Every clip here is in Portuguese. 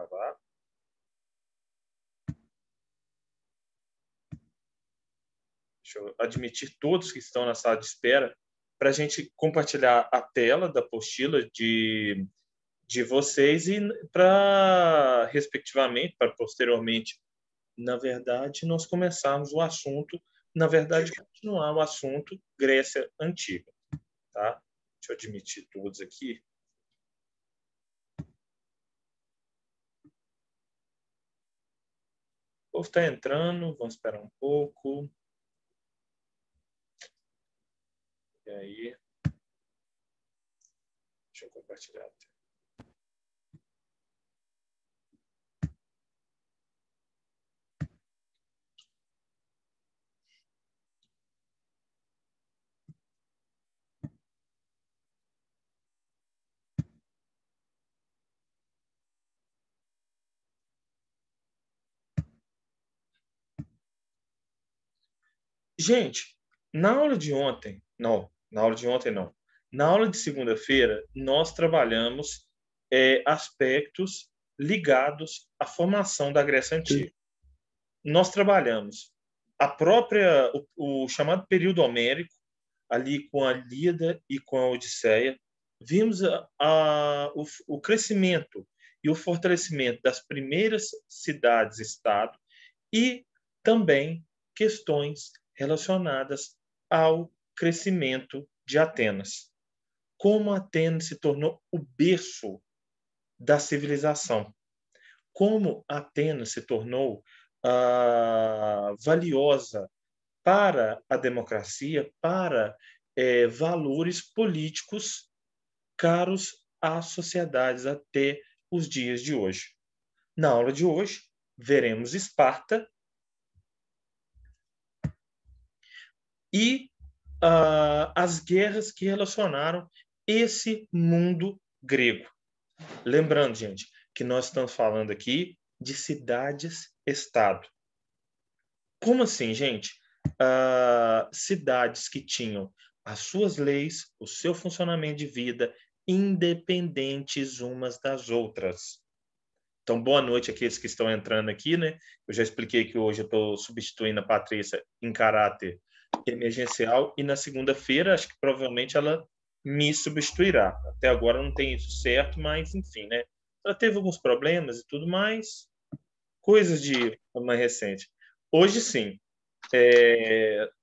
gravar. Deixa eu admitir todos que estão na sala de espera para a gente compartilhar a tela da apostila de vocês e para, respectivamente, para posteriormente, na verdade, nós começarmos o assunto, na verdade, continuar o assunto Grécia Antiga. Tá? Deixa eu admitir todos aqui. O povo está entrando, vamos esperar um pouco. E aí? Deixa eu compartilhar a tela. Gente, na aula de ontem, não, na aula de ontem não. Na aula de segunda-feira, nós trabalhamos aspectos ligados à formação da Grécia Antiga. Nós trabalhamos o chamado período homérico, ali com a Ilíada e com a Odisseia. Vimos o crescimento e o fortalecimento das primeiras cidades-estado e também questões relacionadas ao crescimento de Atenas. Como Atenas se tornou o berço da civilização. Como Atenas se tornou valiosa para a democracia, para valores políticos caros às sociedades até os dias de hoje. Na aula de hoje, veremos Esparta e as guerras que relacionaram esse mundo grego. Lembrando, gente, que nós estamos falando aqui de cidades-estado. Como assim, gente? Cidades que tinham as suas leis, o seu funcionamento de vida, independentes umas das outras. Então, boa noite àqueles que estão entrando aqui, né? Eu já expliquei que hoje eu estou substituindo a Patrícia em caráter emergencial e na segunda-feira, acho que provavelmente ela me substituirá. Até agora não tem isso certo, mas enfim, né? Ela teve alguns problemas e tudo mais, coisas de mais recente. Hoje sim,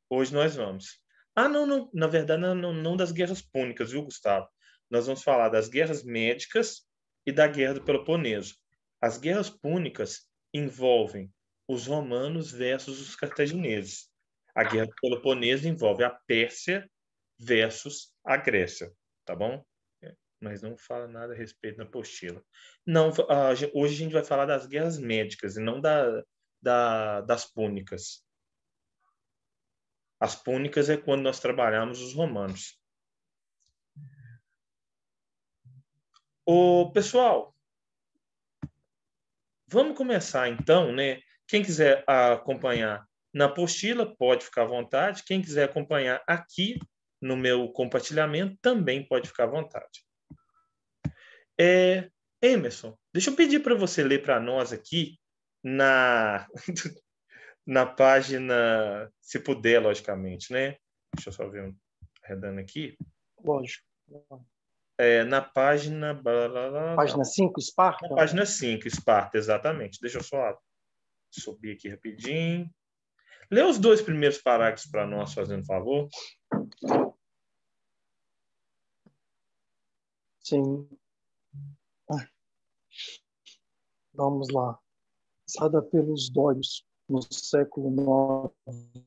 hoje nós vamos. Não, na verdade não das guerras púnicas, viu, Gustavo? Nós vamos falar das guerras médicas e da guerra do Peloponeso. As guerras púnicas envolvem os romanos versus os cartagineses. A guerra do Peloponeso envolve a Pérsia versus a Grécia, tá bom? Mas não fala nada a respeito da apostila. Não, hoje a gente vai falar das guerras médicas e não das púnicas. As púnicas é quando nós trabalhamos os romanos. Pessoal, vamos começar então, né? Quem quiser acompanhar na apostila, pode ficar à vontade. Quem quiser acompanhar aqui no meu compartilhamento, também pode ficar à vontade. Emerson, deixa eu pedir para você ler para nós aqui na página, se puder, logicamente, né? Deixa eu só ver arredando aqui. Lógico. Na página... Página 5, Esparta? Na página 5, Esparta, exatamente. Deixa eu só subir aqui rapidinho. Lê os 2 primeiros parágrafos para nós, fazendo favor. Sim. Vamos lá. Lançada pelos dórios no século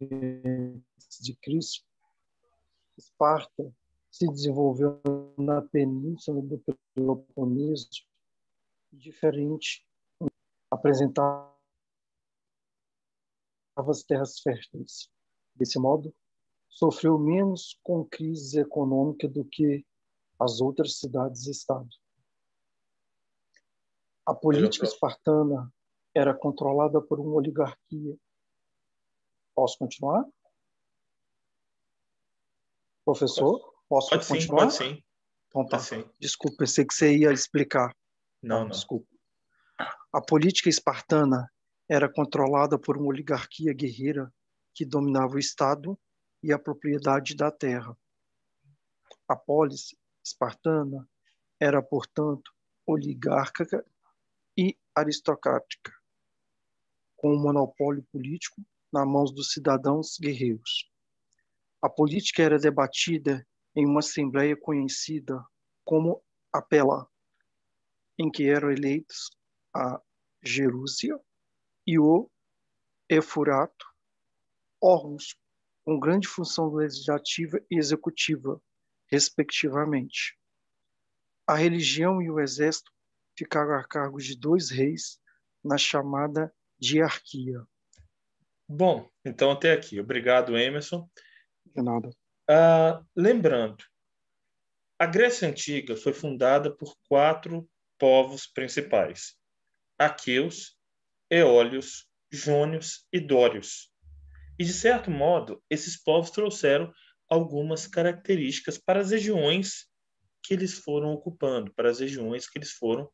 IX a.C., Esparta se desenvolveu na península do Peloponeso, diferente, apresentava as terras férteis. Desse modo, sofreu menos com crise econômica do que as outras cidades-estado. A política espartana era controlada por uma oligarquia. Posso continuar? Professor, posso continuar? Pode sim. Então tá. Desculpa, pensei que você ia explicar. Não. Desculpa. A política espartana era controlada por uma oligarquia guerreira que dominava o Estado e a propriedade da terra. A polis espartana era, portanto, oligárquica e aristocrática, com o monopólio político nas mãos dos cidadãos guerreiros. A política era debatida em uma assembleia conhecida como a Pela, em que eram eleitos a Gerúsia e o Efurato, órgãos com grande função legislativa e executiva, respectivamente. A religião e o exército ficaram a cargo de 2 reis na chamada diarquia. Bom, então até aqui. Obrigado, Emerson. De nada. Lembrando, a Grécia Antiga foi fundada por 4 povos principais: aqueus, eólios, jônios e dórios. E, de certo modo, esses povos trouxeram algumas características para as regiões que eles foram ocupando, para as regiões que eles foram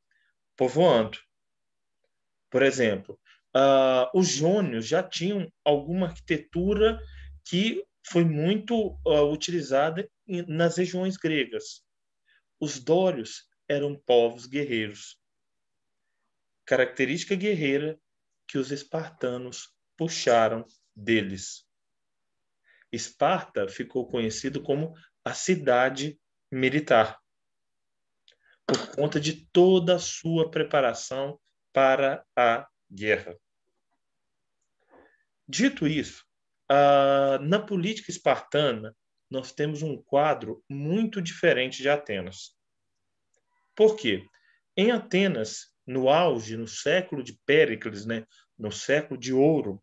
povoando. Por exemplo, os jônios já tinham alguma arquitetura que foi muito utilizada nas regiões gregas. Os dórios eram povos guerreiros. Característica guerreira que os espartanos puxaram deles. Esparta ficou conhecido como a cidade militar, por conta de toda a sua preparação para a guerra. Dito isso, na política espartana, nós temos um quadro muito diferente de Atenas. Por quê? Em Atenas, no auge, no século de Péricles, né, no século de ouro,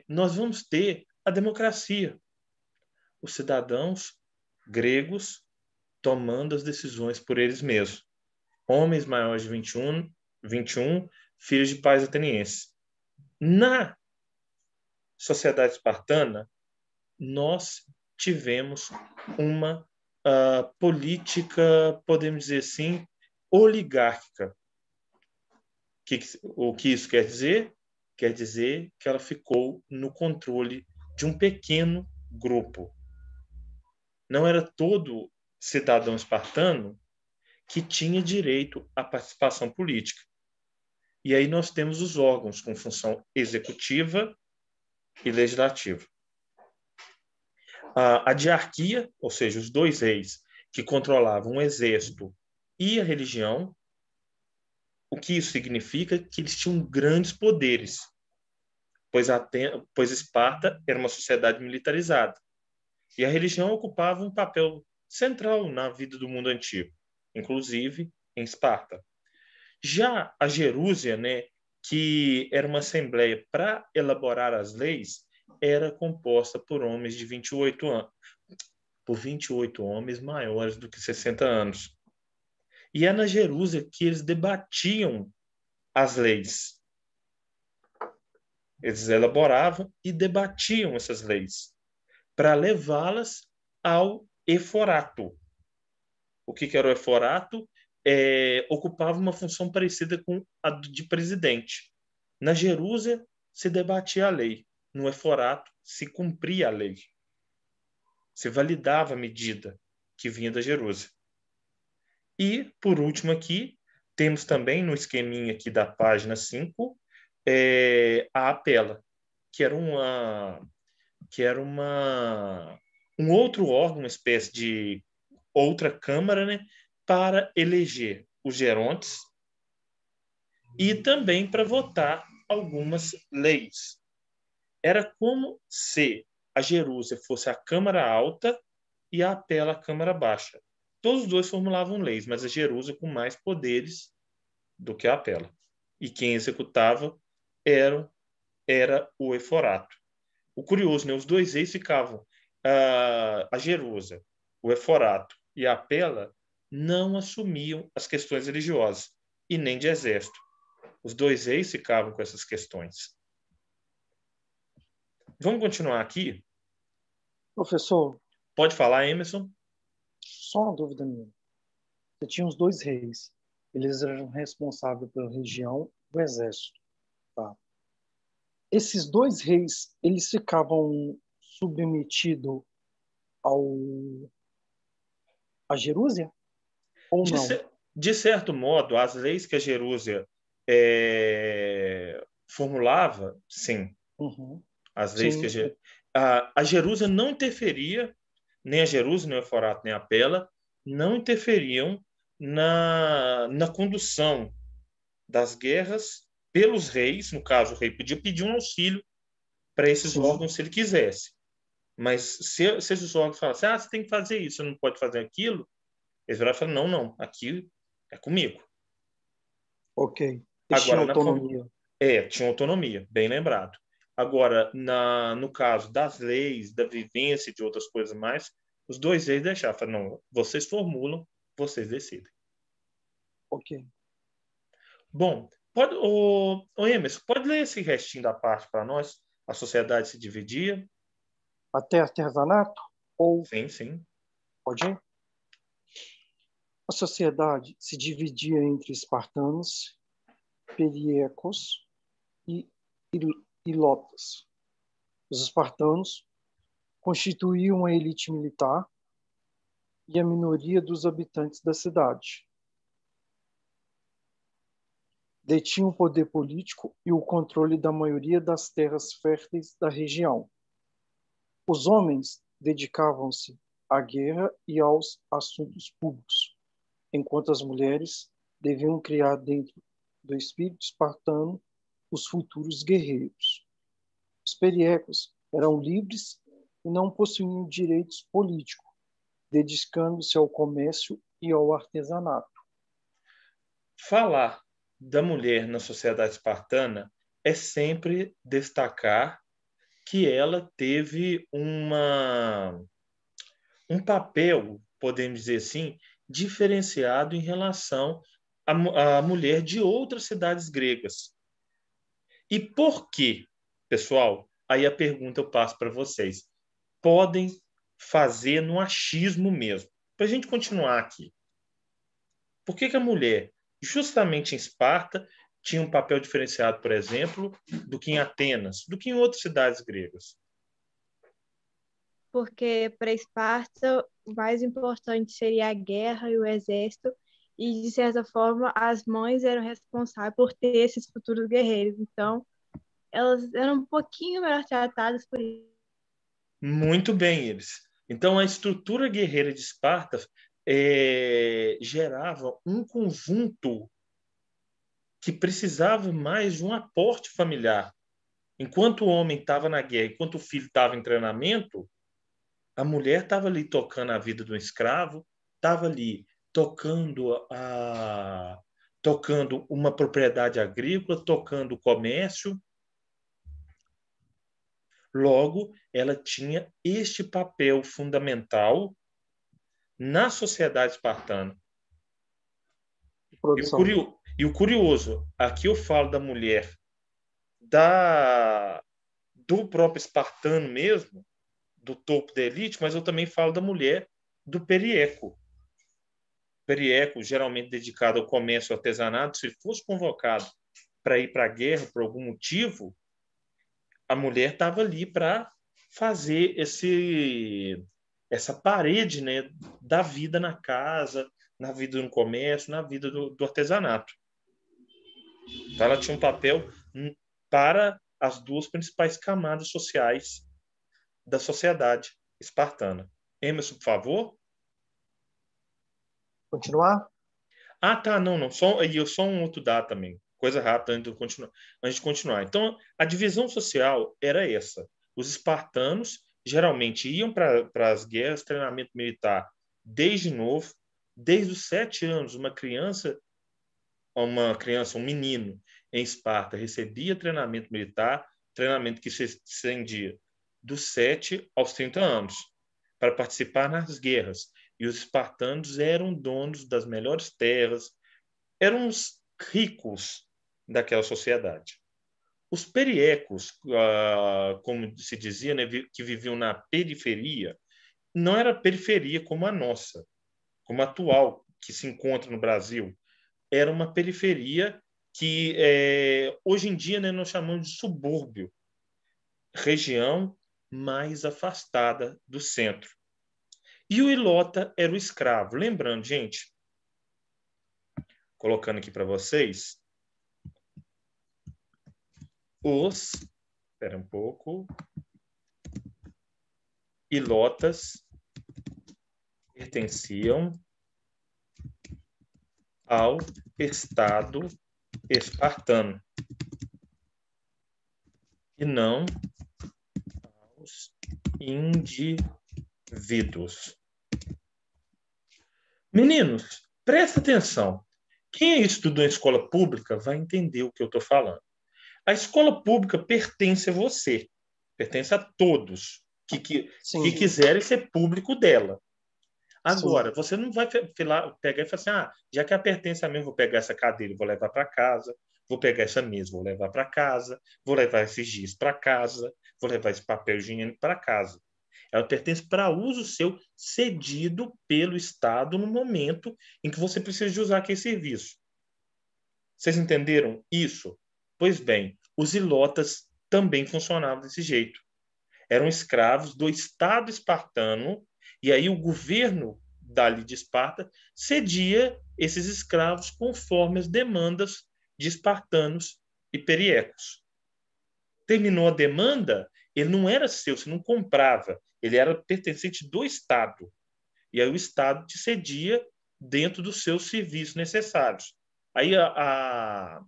nós vamos ter a democracia. Os cidadãos gregos tomando as decisões por eles mesmos. Homens maiores de 21, filhos de pais atenienses. Na sociedade espartana, nós tivemos uma política, podemos dizer assim, oligárquica. O que isso quer dizer? Quer dizer que ela ficou no controle de um pequeno grupo. Não era todo cidadão espartano que tinha direito à participação política. E aí nós temos os órgãos com função executiva e legislativa. A diarquia, ou seja, os 2 reis que controlavam o exército e a religião, o que isso significa? Que eles tinham grandes poderes, pois Esparta era uma sociedade militarizada. E a religião ocupava um papel central na vida do mundo antigo, inclusive em Esparta. Já a Gerúsia, né, que era uma assembleia para elaborar as leis, era composta por homens de 28 anos, por 28 homens maiores do que 60 anos. E é na Gerúsia que eles debatiam as leis. Eles elaboravam e debatiam essas leis para levá-las ao eforato. O que era o eforato? Ocupava uma função parecida com a de presidente. Na Gerúsia se debatia a lei, no eforato se cumpria a lei. Se validava a medida que vinha da Gerúsia. E, por último aqui, temos também no esqueminha aqui da página 5, a Apela, que era um outro órgão, uma espécie de outra câmara, né, para eleger os gerontes e também para votar algumas leis. Era como se a Gerúsia fosse a Câmara Alta e a Apela a Câmara Baixa. Todos os 2 formulavam leis, mas a Gerúsia com mais poderes do que a Apela. E quem executava era o eforato. O curioso, né? Os 2 reis ficavam, a Gerúsia, o eforato e a Apela não assumiam as questões religiosas e nem de exército. Os 2 reis ficavam com essas questões. Vamos continuar aqui? Professor, Pode falar, Emerson? só uma dúvida minha. Você tinha os 2 reis. Eles eram responsáveis pela região do exército. Tá? Esses dois reis, eles ficavam submetidos ao a Jerusalém ou De, não? cer- de certo modo, as leis que a Jerusalém formulava, sim, Uhum. as leis que Sim, a Jerusalém não interferia, nem a Jerusalém, nem o Eufrato, nem a Pela, não interferiam na condução das guerras pelos reis. No caso, o rei podia pedir um auxílio para esses sim. órgãos se ele quisesse. Mas se esses órgãos falassem, você tem que fazer isso, você não pode fazer aquilo, eles viraram e falaram, não, não, aqui é comigo. Ok. Eles tinham Agora, autonomia. tinha autonomia, bem lembrado. Agora, no caso das leis, da vivência e de outras coisas mais, os dois reis deixaram, falaram, não, vocês formulam, vocês decidem. Ok. Bom, Emerson, pode ler esse restinho da parte para nós? A sociedade se dividia? Até artesanato? Ou, Sim, sim. pode ir? A sociedade se dividia entre espartanos, periecos e ilotas. Os espartanos constituíam a elite militar e a minoria dos habitantes da cidade. Detinham o poder político e o controle da maioria das terras férteis da região. Os homens dedicavam-se à guerra e aos assuntos públicos, enquanto as mulheres deviam criar dentro do espírito espartano os futuros guerreiros. Os periecos eram livres e não possuíam direitos políticos, dedicando-se ao comércio e ao artesanato. Falar da mulher na sociedade espartana é sempre destacar que ela teve um papel, podemos dizer assim, diferenciado em relação à mulher de outras cidades gregas. E por quê, pessoal? Aí a pergunta eu passo para vocês. Podem fazer no achismo mesmo, para a gente continuar aqui. Por que a mulher, justamente em Esparta, tinha um papel diferenciado, por exemplo, do que em Atenas, do que em outras cidades gregas? Porque para Esparta o mais importante seria a guerra e o exército, e de certa forma as mães eram responsáveis por ter esses futuros guerreiros. Então, elas eram um pouquinho melhor tratadas por isso. Muito bem, eles. Então, a estrutura guerreira de Esparta gerava um conjunto que precisava mais de um aporte familiar. Enquanto o homem estava na guerra, enquanto o filho estava em treinamento, a mulher estava ali tocando a vida do escravo, estava ali tocando uma propriedade agrícola, tocando o comércio. Logo, ela tinha este papel fundamental na sociedade espartana. Produção. E o curioso, aqui eu falo da mulher da do próprio espartano mesmo, do topo da elite, mas eu também falo da mulher do perieco. Perieco, geralmente dedicado ao comércio e artesanato, se ele fosse convocado para ir para a guerra por algum motivo, a mulher estava ali para fazer essa parede, né, da vida na casa, na vida no comércio, na vida do artesanato. Então, ela tinha um papel para as duas principais camadas sociais da sociedade espartana. Emerson, por favor. Continuar? Ah, tá, não, não. Só um outro dado também. Coisa rápida antes de continuar. Então, a divisão social era essa. Os espartanos geralmente iam para as guerras, treinamento militar desde novo, desde os 7 anos, um menino em Esparta recebia treinamento militar, treinamento que se estendia dos 7 aos 30 anos, para participar nas guerras. E os espartanos eram donos das melhores terras, eram os ricos daquela sociedade. Os periecos, como se dizia, né, que viviam na periferia, não era periferia como a nossa, como a atual, que se encontra no Brasil. era uma periferia que hoje em dia, né, nós chamamos de subúrbio, região mais afastada do centro. E o ilota era o escravo. Lembrando, gente, colocando aqui para vocês, espera um pouco, ilotas pertenciam ao Estado espartano e não aos indivíduos. Meninos, presta atenção. Quem estudou em escola pública vai entender o que eu estou falando. A escola pública pertence a você, pertence a todos que quiserem ser público dela. Agora, sim, você não vai pegar e falar assim, já que ela pertence a mim, vou pegar essa cadeira e vou levar para casa, vou pegar essa mesa, vou levar para casa, vou levar esses giz para casa, vou levar esse papel higiênico para casa. Ela pertence para uso seu, cedido pelo Estado no momento em que você precisa de usar aquele serviço. Vocês entenderam isso? Pois bem, os ilotas também funcionavam desse jeito. Eram escravos do Estado espartano, e aí o governo dali de Esparta cedia esses escravos conforme as demandas de espartanos e periecos. Terminou a demanda, ele não era seu, você não comprava, ele era pertencente do Estado. E aí o Estado te cedia dentro dos seus serviços necessários. Aí a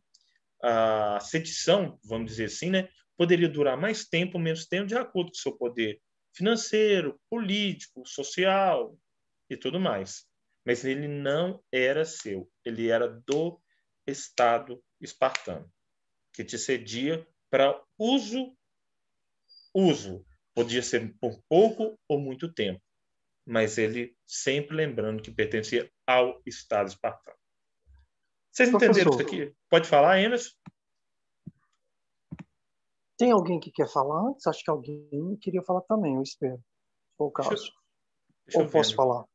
cedição, vamos dizer assim, né, poderia durar mais tempo ou menos tempo, de acordo com o seu poder financeiro, político, social e tudo mais. Mas ele não era seu, ele era do Estado espartano, que te cedia para uso. Podia ser por pouco ou muito tempo, mas ele sempre lembrando que pertencia ao Estado espartano. Vocês entenderam isso aqui? Pode falar, Emerson? Tem alguém que quer falar antes? Acho que alguém queria falar também, eu espero. Se for o caso. Deixa eu posso falar?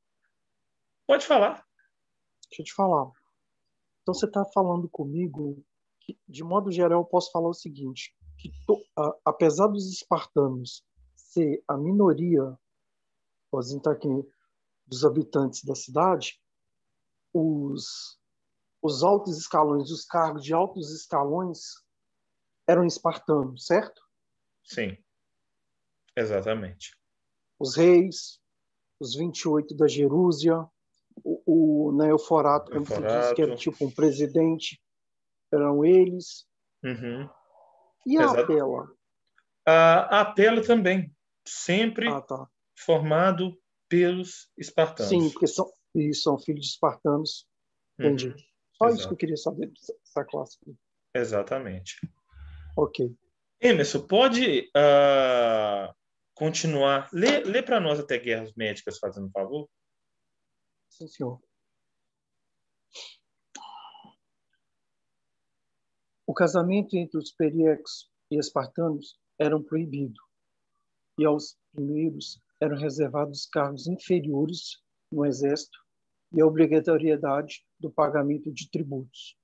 Pode falar. Deixa eu te falar. Então, você está falando comigo que, de modo geral, eu posso falar o seguinte, que apesar dos espartanos ser a minoria, posso entrar aqui, dos habitantes da cidade, os altos escalões, os cargos de altos escalões eram espartanos, certo? Sim, exatamente. Os reis, os 28 da Jerúsia, o Eufórato, como você disse, que era tipo um presidente, eram eles. Uhum. E a Apela? A Apela também, sempre formado pelos espartanos. Sim, porque são filhos de espartanos. Entendi. Uhum. Só isso que eu queria saber dessa classe. Exatamente. Ok. Emerson, pode continuar? Lê para nós até Guerras Médicas, fazendo um favor. Sim, senhor. O casamento entre os periecos e espartanos era proibido, e aos primeiros eram reservados cargos inferiores no exército e a obrigatoriedade do pagamento de tributos.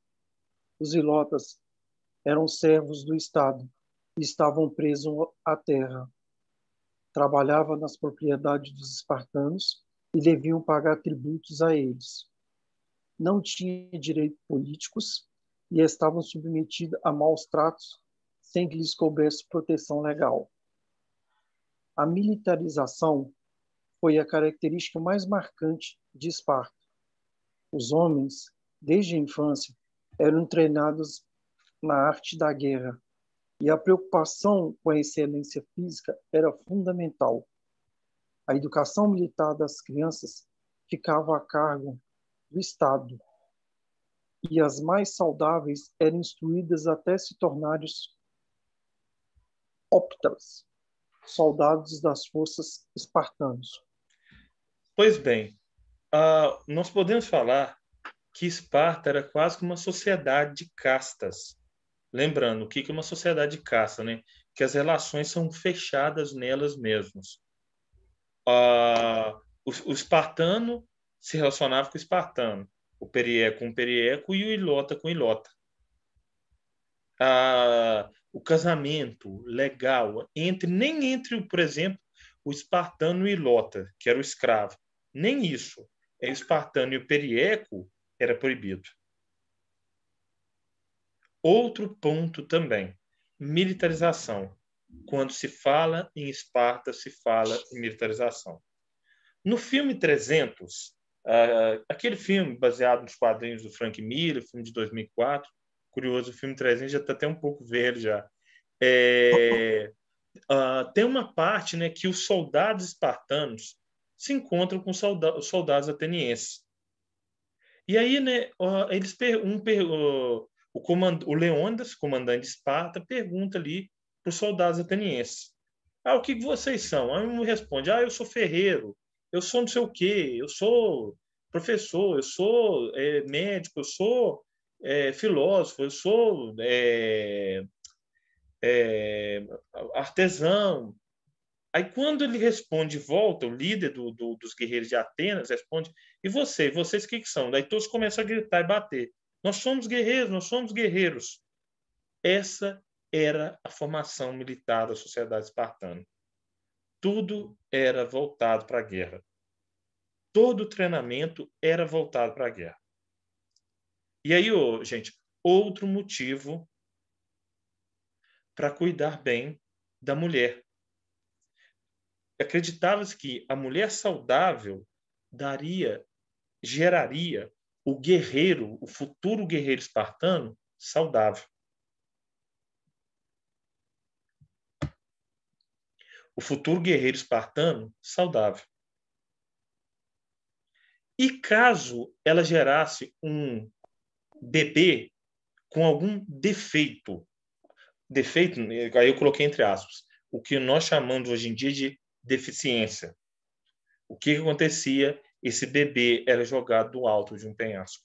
Os ilotas eram servos do Estado e estavam presos à terra. Trabalhavam nas propriedades dos espartanos e deviam pagar tributos a eles. Não tinham direitos políticos e estavam submetidos a maus tratos sem que lhes coubesse proteção legal. A militarização foi a característica mais marcante de Esparta. Os homens, desde a infância, eram treinados na arte da guerra e a preocupação com a excelência física era fundamental. A educação militar das crianças ficava a cargo do Estado e as mais saudáveis eram instruídas até se tornarem óptras, soldados das forças espartanas. Pois bem, nós podemos falar que Esparta era quase que uma sociedade de castas. Lembrando, o que é uma sociedade de casta, né? Que as relações são fechadas nelas mesmas. O espartano se relacionava com o espartano. o perié com periéco e o ilota com ilota. O casamento legal nem entre, por exemplo, o espartano e o ilota, que era o escravo. Nem isso. O espartano e o periéco era proibido. Outro ponto também, militarização. Quando se fala em Esparta, se fala em militarização. No filme 300, aquele filme baseado nos quadrinhos do Frank Miller, filme de 2004, curioso, o filme 300 já está até um pouco velho já. Tem uma parte, né, que os soldados espartanos se encontram com os soldados atenienses. E aí, né, eles o Leônidas, comandante de Esparta, pergunta ali para os soldados atenienses: o que vocês são? Aí um responde: eu sou ferreiro, eu sou não sei o quê, eu sou professor, eu sou médico, eu sou filósofo, eu sou artesão. Aí, quando ele responde de volta, o líder dos guerreiros de Atenas responde: e você? Vocês o que são? Daí todos começam a gritar e bater: nós somos guerreiros, nós somos guerreiros. Essa era a formação militar da sociedade espartana. Tudo era voltado para a guerra. Todo o treinamento era voltado para a guerra. E aí, gente, outro motivo para cuidar bem da mulher. Acreditava-se que a mulher saudável geraria o guerreiro, o futuro guerreiro espartano saudável. O futuro guerreiro espartano saudável. E caso ela gerasse um bebê com algum defeito, aí eu coloquei entre aspas, o que nós chamamos hoje em dia de deficiência. O que acontecia? Esse bebê era jogado do alto de um penhasco.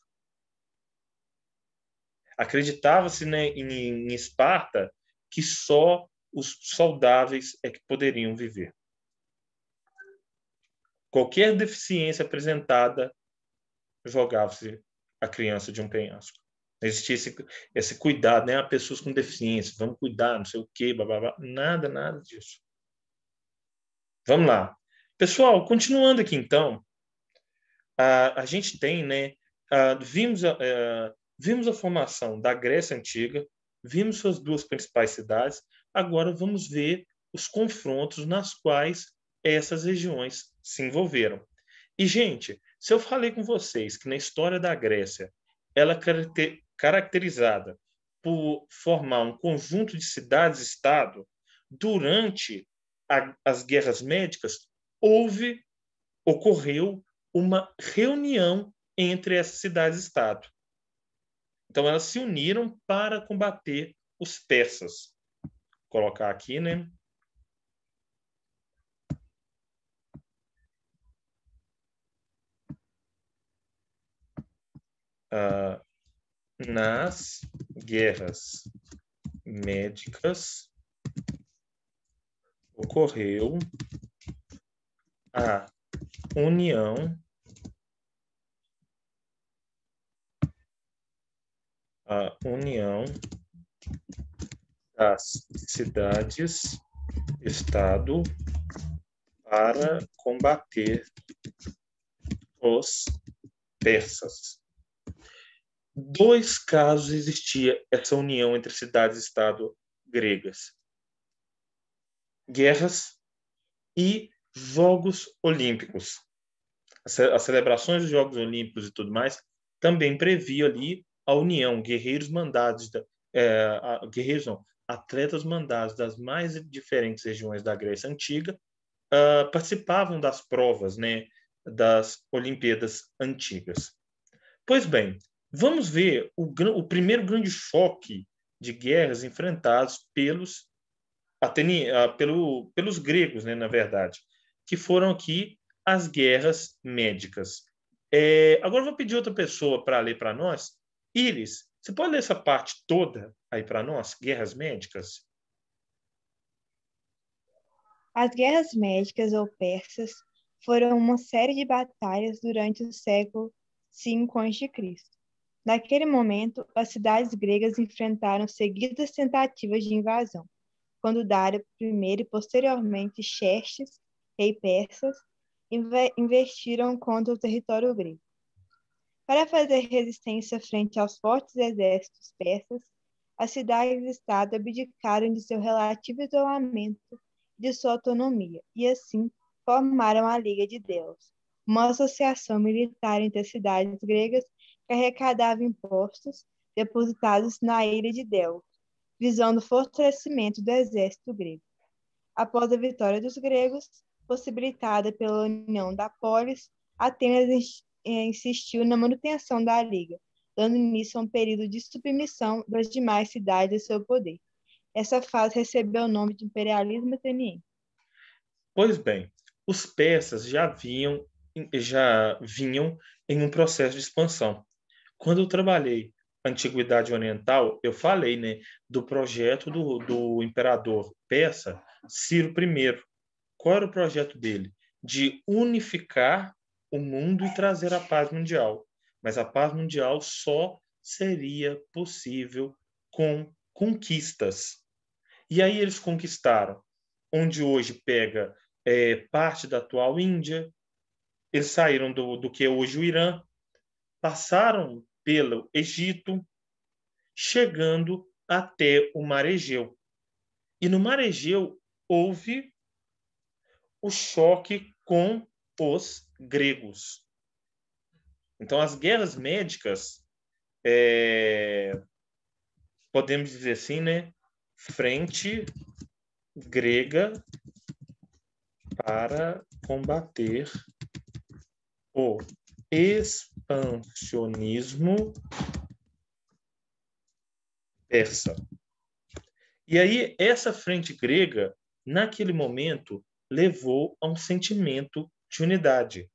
Acreditava-se, né, em Esparta que só os saudáveis é que poderiam viver. Qualquer deficiência apresentada, jogava-se a criança de um penhasco. Não existia esse cuidado, né? Pessoas com deficiência, vamos cuidar, não sei o quê, blá, blá, blá. Nada disso. Vamos lá. Pessoal, continuando aqui então, a gente tem, né? Vimos a formação da Grécia Antiga, vimos suas duas principais cidades, agora vamos ver os confrontos nas quais essas regiões se envolveram. E, gente, se eu falei com vocês que na história da Grécia ela é caracterizada por formar um conjunto de cidades-estado, durante as guerras médicas, ocorreu uma reunião entre essas cidades-estado. Então, elas se uniram para combater os persas. Vou colocar aqui, né? Nas guerras médicas ocorreu a união das cidades-estado para combater os persas. 2 casos existia essa união entre cidades-estado gregas: guerras e Jogos Olímpicos. As celebrações dos Jogos Olímpicos e tudo mais também previam ali a união, atletas mandados das mais diferentes regiões da Grécia Antiga participavam das provas, né, das Olimpíadas Antigas. Pois bem, vamos ver o primeiro grande choque de guerras enfrentados pelos gregos, né, na verdade, que foram aqui as guerras médicas. Agora eu vou pedir outra pessoa para ler para nós. Iris, você pode ler essa parte toda aí para nós? Guerras médicas? As guerras médicas ou persas foram uma série de batalhas durante o século 5 a.C. Naquele momento, as cidades gregas enfrentaram seguidas tentativas de invasão, quando Dário I e posteriormente Xerxes, rei persas, investiram contra o território grego. Para fazer resistência frente aos fortes exércitos persas, as cidades-estado abdicaram de seu relativo isolamento e de sua autonomia, e assim formaram a Liga de Delos, uma associação militar entre as cidades gregas que arrecadava impostos depositados na ilha de Delos, visando o fortalecimento do exército grego. Após a vitória dos gregos, possibilitada pela união da polis, Atenas insistiu na manutenção da Liga, dando início a um período de submissão das demais cidades ao seu poder. Essa fase recebeu o nome de imperialismo ateniense. Pois bem, os persas já vinham em um processo de expansão. Quando eu trabalhei Antiguidade Oriental, eu falei, né, do projeto do imperador persa Ciro I. Qual era o projeto dele? De unificar o mundo e trazer a paz mundial. Mas a paz mundial só seria possível com conquistas. E aí eles conquistaram, onde hoje pega parte da atual Índia, eles saíram do que é hoje o Irã, passaram pelo Egito, chegando até o Mar Egeu. E no Mar Egeu houve o choque com os gregos. Então, as guerras médicas, podemos dizer assim, né? Frente grega para combater o expansionismo persa. E aí, essa frente grega, naquele momento, levou a um sentimento de unidade.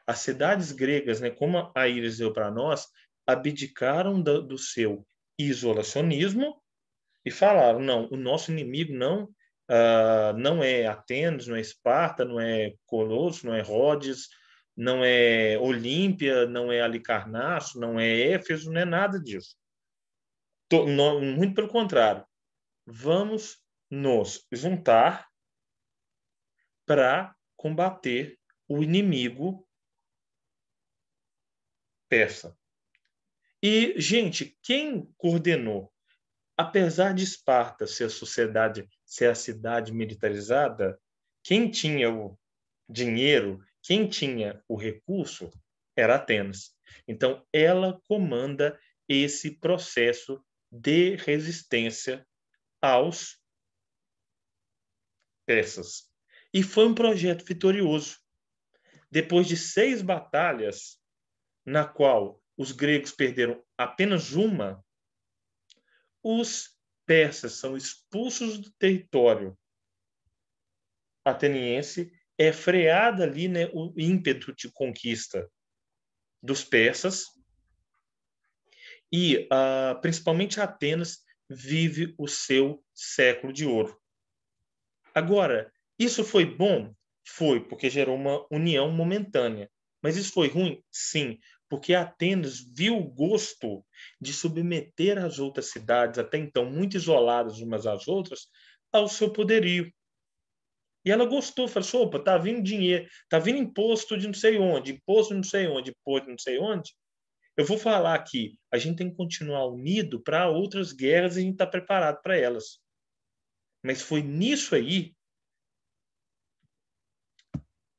As cidades gregas, né, como a Iris deu para nós, abdicaram do seu isolacionismo e falaram, não, o nosso inimigo não é Atenas, não é Esparta, não é Colosso, não é Rhodes, não é Olímpia, não é Alicarnasso, não é Éfeso, não é nada disso. Muito pelo contrário. Vamos nos juntar para combater o inimigo persa. E, gente, quem coordenou? Apesar de Esparta ser a cidade militarizada, quem tinha o dinheiro, quem tinha o recurso, era Atenas. Então, ela comanda esse processo de resistência aos persas. E foi um projeto vitorioso. Depois de 6 batalhas, na qual os gregos perderam apenas uma, os persas são expulsos do território ateniense, é freado ali, né, o ímpeto de conquista dos persas, e principalmente Atenas vive o seu século de ouro. Agora, isso foi bom? Foi, porque gerou uma união momentânea. Mas isso foi ruim? Sim, porque Atenas viu o gosto de submeter as outras cidades, até então muito isoladas umas às outras, ao seu poderio. E ela gostou, falou assim, opa, tá vindo dinheiro, tá vindo imposto de não sei onde, imposto de não sei onde, imposto de não sei onde. Eu vou falar aqui, a gente tem que continuar unido para outras guerras e a gente está preparado para elas. Mas foi nisso aí,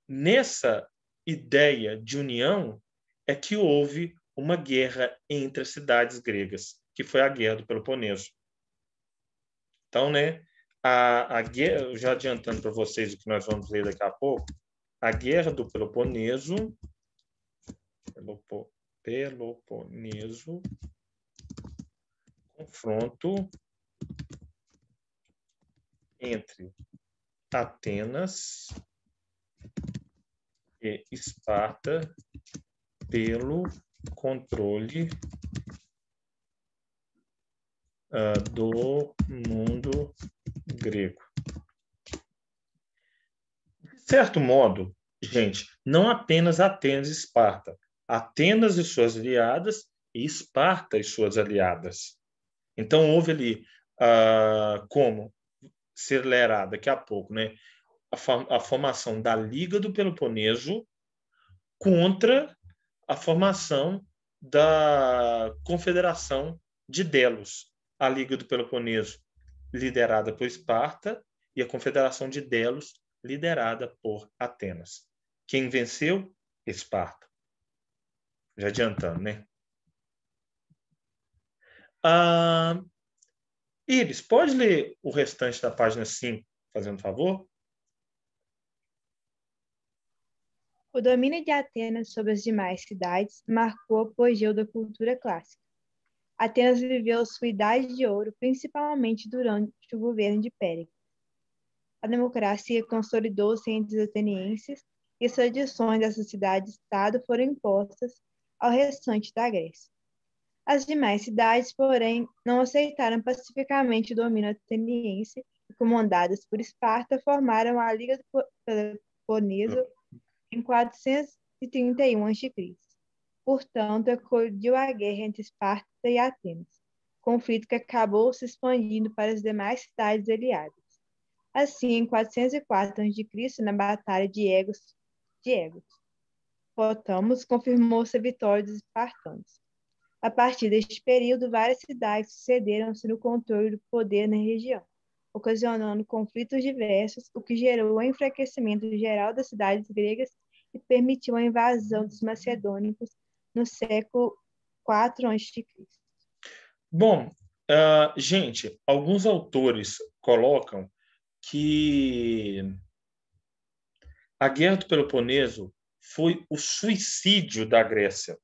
nessa ideia de união, é que houve uma guerra entre as cidades gregas, que foi a Guerra do Peloponeso. Então, né, a guerra, já adiantando para vocês o que nós vamos ler daqui a pouco, a Guerra do Peloponeso, confronto entre Atenas e Esparta pelo controle do mundo grego. De certo modo, gente, não apenas Atenas e Esparta, Atenas e suas aliadas e Esparta e suas aliadas. Então, houve ali, como se lerá daqui a pouco, né, a formação da Liga do Peloponeso contra a formação da Confederação de Delos. A Liga do Peloponeso, liderada por Esparta, e a Confederação de Delos, liderada por Atenas. Quem venceu? Esparta. Já adiantando, né? Iris, pode ler o restante da página 5, fazendo favor? O domínio de Atenas sobre as demais cidades marcou o apogeu da cultura clássica. Atenas viveu sua idade de ouro principalmente durante o governo de Péricles. A democracia consolidou-se entre os atenienses e as tradições dessa cidade-estado foram impostas ao restante da Grécia. As demais cidades, porém, não aceitaram pacificamente o domínio ateniense e, comandadas por Esparta, formaram a Liga do Peloponeso em 431 a.C. Portanto, eclodiu a guerra entre Esparta e Atenas, conflito que acabou se expandindo para as demais cidades aliadas. Assim, em 404 a.C., na Batalha de Egos, Potamos confirmou-se a vitória dos espartanos. A partir deste período, várias cidades sucederam-se no controle do poder na região, ocasionando conflitos diversos, o que gerou o enfraquecimento geral das cidades gregas e permitiu a invasão dos macedônicos no século IV a.C. Bom, gente, alguns autores colocam que a Guerra do Peloponeso foi o suicídio da Grécia.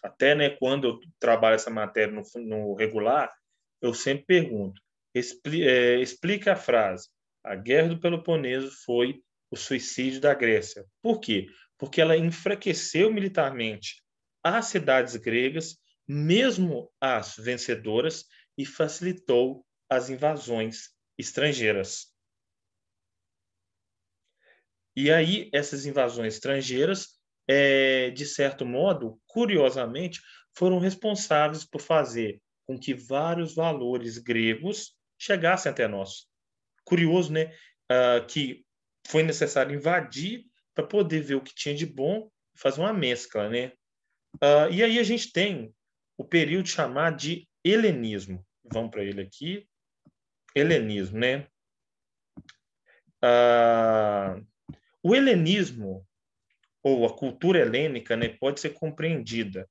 Até, né, quando eu trabalho essa matéria no regular, eu sempre pergunto, explica a frase, a Guerra do Peloponeso foi o suicídio da Grécia. Por quê? Porque ela enfraqueceu militarmente as cidades gregas, mesmo as vencedoras, e facilitou as invasões estrangeiras. E aí, essas invasões estrangeiras, de certo modo, curiosamente, foram responsáveis por fazer com que vários valores gregos chegassem até nós. Curioso, né? Que foi necessário invadir para poder ver o que tinha de bom e fazer uma mescla, né? E aí a gente tem o período chamado de helenismo. Vamos para ele aqui. Helenismo, né? O helenismo, ou a cultura helênica, né, pode ser compreendida.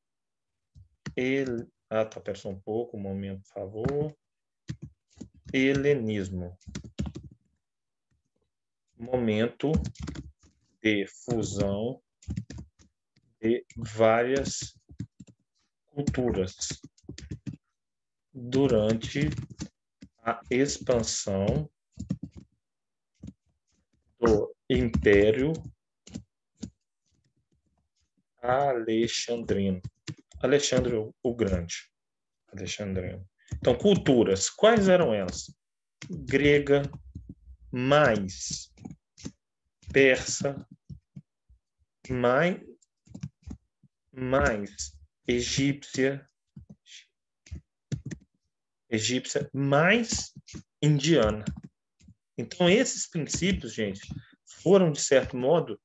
Pera só um pouco, um momento, por favor. Helenismo. Momento de fusão de várias culturas durante a expansão do Império Alexandrino. Alexandre o Grande. Alexandrino. Então, culturas. Quais eram elas? Grega, mais persa, mais egípcia, mais indiana. Então, esses princípios, gente, foram, de certo modo,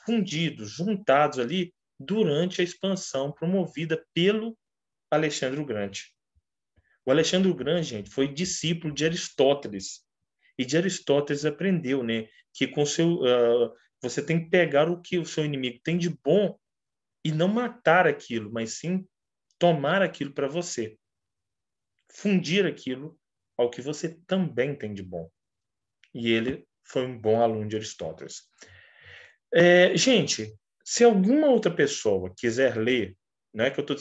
fundidos, juntados ali durante a expansão promovida pelo Alexandre o Grande. O Alexandre o Grande, gente, foi discípulo de Aristóteles. E de Aristóteles aprendeu, né, que com você tem que pegar o que o seu inimigo tem de bom e não matar aquilo, mas sim tomar aquilo para você. Fundir aquilo ao que você também tem de bom. E ele foi um bom aluno de Aristóteles. Gente, se alguma outra pessoa quiser ler, não é que eu estou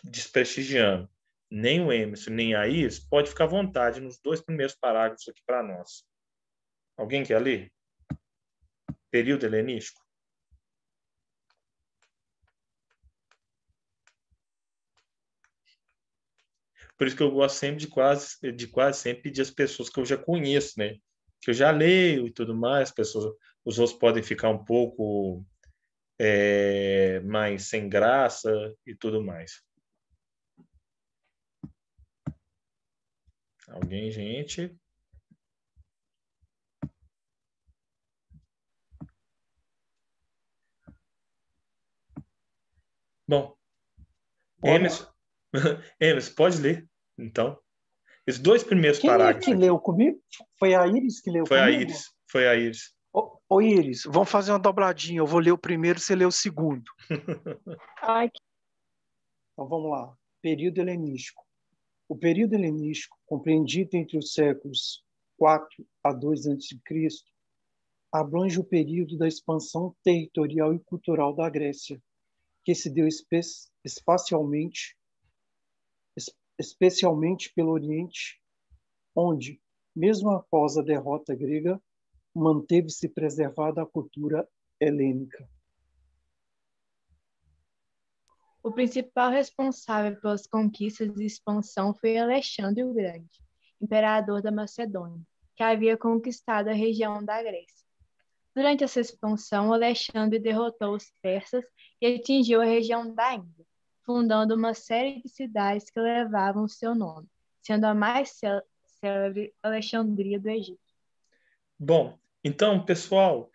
desprestigiando nem o Emerson, nem a Iris, pode ficar à vontade nos 2 primeiros parágrafos aqui para nós. Alguém quer ler? Período helenístico? Por isso que eu gosto sempre de quase sempre pedir às pessoas que eu já conheço, né? Que eu já leio e tudo mais, os outros podem ficar um pouco mais sem graça e tudo mais. Alguém, gente? Bom, Emerson, Emerson, pode ler, então. Esses 2 primeiros Quem é parágrafos que aqui. leu comigo? Foi a Iris que leu Foi a comigo? Iris. Foi a Iris. Ô, Iris, vamos fazer uma dobradinha. Eu vou ler o primeiro, você lê o segundo. Ai, Então vamos lá. Período helenístico. O período helenístico, compreendido entre os séculos 4 a 2 a.C., abrange o período da expansão territorial e cultural da Grécia, que se deu especialmente pelo Oriente, onde, mesmo após a derrota grega, manteve-se preservada a cultura helênica. o principal responsável pelas conquistas e expansão foi Alexandre o Grande, imperador da Macedônia, que havia conquistado a região da Grécia. Durante essa expansão, Alexandre derrotou os persas e atingiu a região da Índia, fundando uma série de cidades que levavam seu nome, sendo a mais célebre Alexandria do Egito. Bom, então, pessoal,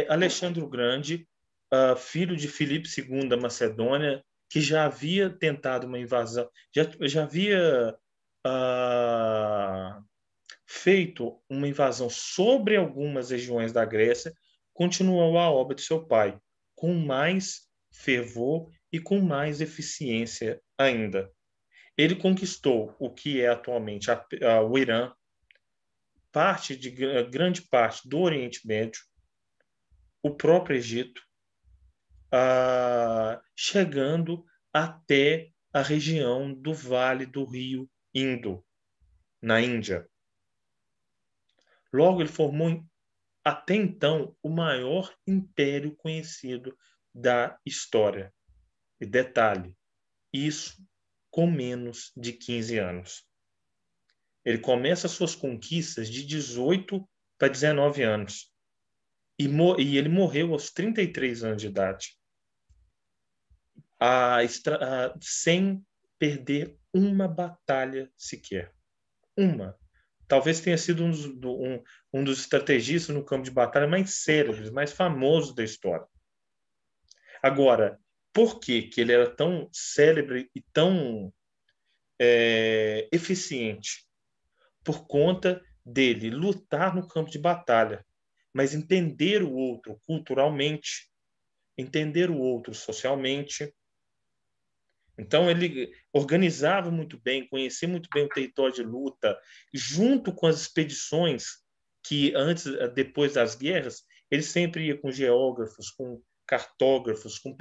Alexandre o Grande, filho de Filipe II da Macedônia, que já havia tentado uma invasão, já havia feito uma invasão sobre algumas regiões da Grécia, continuou a obra de seu pai, com mais fervor e com mais eficiência ainda. Ele conquistou o que é atualmente o Irã, grande parte do Oriente Médio, o próprio Egito, chegando até a região do Vale do Rio Indo, na Índia. Logo, ele formou, até então, o maior império conhecido da história. E detalhe, isso com menos de 15 anos. Ele começa suas conquistas de 18 para 19 anos. E ele morreu aos 33 anos de idade. Sem perder uma batalha sequer. Uma. Talvez tenha sido um dos estrategistas no campo de batalha mais célebres, mais famosos da história. Agora, por que ele era tão célebre e tão eficiente? Por conta dele lutar no campo de batalha, mas entender o outro culturalmente, entender o outro socialmente. Então, ele organizava muito bem, conhecia muito bem o território de luta, junto com as expedições que, depois das guerras, ele sempre ia com geógrafos, com cartógrafos, com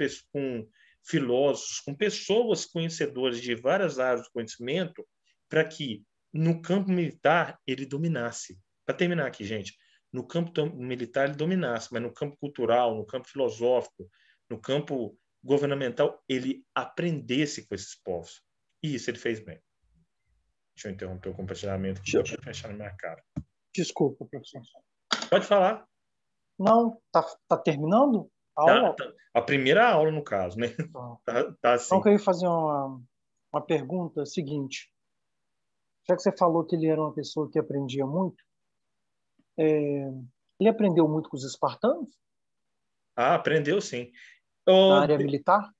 filósofos, com pessoas conhecedoras de várias áreas do conhecimento, para que, no campo militar, ele dominasse. Para terminar aqui, gente, no campo militar ele dominasse, mas no campo cultural, no campo filosófico, no campo governamental, ele aprendesse com esses povos. E isso ele fez bem. Deixa eu interromper o compartilhamento aqui para fechar na minha cara. Desculpa, professor. Pode falar. Não, tá terminando a aula? A primeira aula, no caso, né? Tá assim. Então, eu queria fazer uma pergunta seguinte. Já que você falou que ele era uma pessoa que aprendia muito, ele aprendeu muito com os espartanos? Aprendeu sim. Na área militar?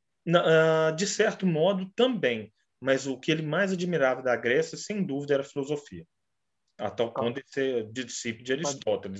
De certo modo, também. Mas o que ele mais admirava da Grécia, sem dúvida, era a filosofia. A tal ponto de ser discípulo de Aristóteles.